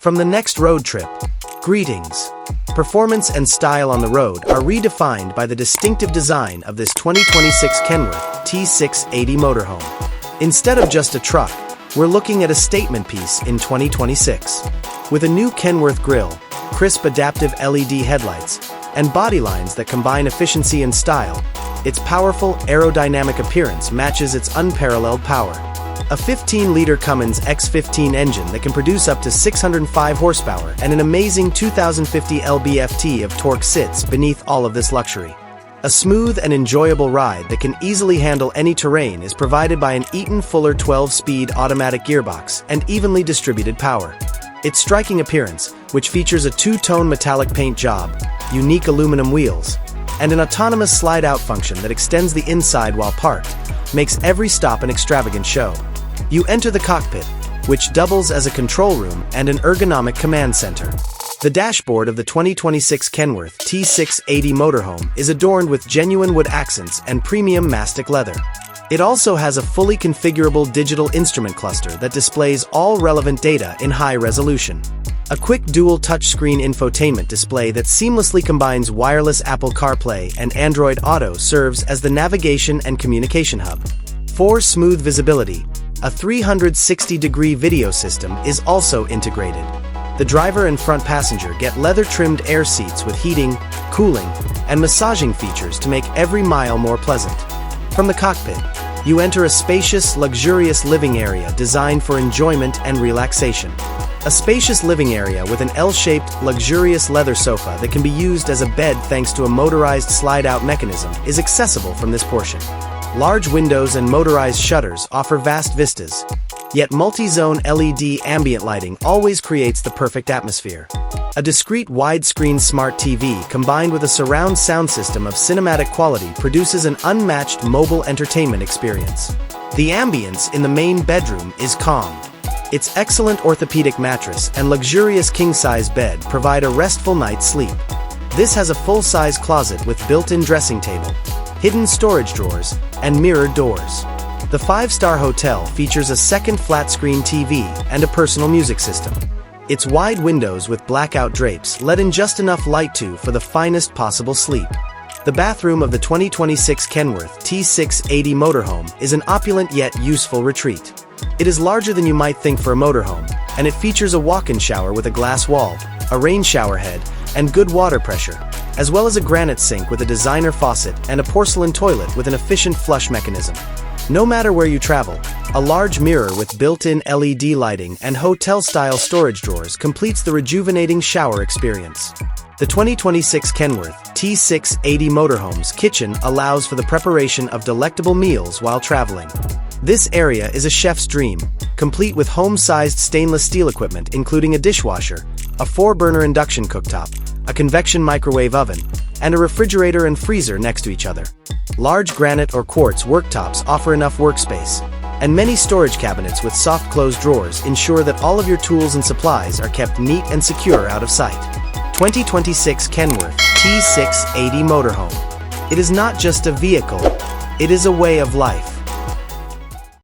From the next road trip, greetings. Performance and style on the road are redefined by the distinctive design of this 2026 Kenworth T680 Motorhome. Instead of just a truck, we're looking at a statement piece in 2026. With a new Kenworth grille, crisp adaptive LED headlights, and body lines that combine efficiency and style, its powerful aerodynamic appearance matches its unparalleled power. A 15-liter Cummins X15 engine that can produce up to 605 horsepower and an amazing 2050 lb-ft of torque sits beneath all of this luxury. A smooth and enjoyable ride that can easily handle any terrain is provided by an Eaton Fuller 12-speed automatic gearbox and evenly distributed power. Its striking appearance, which features a two-tone metallic paint job, unique aluminum wheels, and an autonomous slide-out function that extends the inside while parked, makes every stop an extravagant show. You enter the cockpit, which doubles as a control room and an ergonomic command center. The dashboard of the 2026 Kenworth T680 Motorhome is adorned with genuine wood accents and premium mastic leather. It also has a fully configurable digital instrument cluster that displays all relevant data in high resolution. A quick dual touchscreen infotainment display that seamlessly combines wireless Apple CarPlay and Android Auto serves as the navigation and communication hub. For smooth visibility, a 360-degree video system is also integrated. The driver and front passenger get leather-trimmed air seats with heating, cooling, and massaging features to make every mile more pleasant. From the cockpit, you enter a spacious, luxurious living area designed for enjoyment and relaxation. A spacious living area with an L-shaped, luxurious leather sofa that can be used as a bed thanks to a motorized slide-out mechanism is accessible from this portion. Large windows and motorized shutters offer vast vistas, yet multi-zone LED ambient lighting always creates the perfect atmosphere. A discrete widescreen smart TV combined with a surround sound system of cinematic quality produces an unmatched mobile entertainment experience. The ambience in the main bedroom is calm. Its excellent orthopedic mattress and luxurious king-size bed provide a restful night's sleep. This has a full-size closet with built-in dressing table, hidden storage drawers, and mirrored doors. The five-star hotel features a second flat-screen TV and a personal music system. Its wide windows with blackout drapes let in just enough light for the finest possible sleep. The bathroom of the 2026 Kenworth T680 Motorhome is an opulent yet useful retreat. It is larger than you might think for a motorhome, and it features a walk-in shower with a glass wall, a rain shower head, and good water pressure, as well as a granite sink with a designer faucet and a porcelain toilet with an efficient flush mechanism. No matter where you travel, a large mirror with built-in LED lighting and hotel-style storage drawers completes the rejuvenating shower experience. The 2026 Kenworth T680 Motorhome's kitchen allows for the preparation of delectable meals while traveling. This area is a chef's dream, complete with home-sized stainless steel equipment including a dishwasher, a 4-burner induction cooktop, a convection microwave oven, and a refrigerator and freezer next to each other. Large granite or quartz worktops offer enough workspace, and many storage cabinets with soft closed drawers ensure that all of your tools and supplies are kept neat and secure out of sight. 2026 Kenworth T680 Motorhome. It is not just a vehicle, it is a way of life.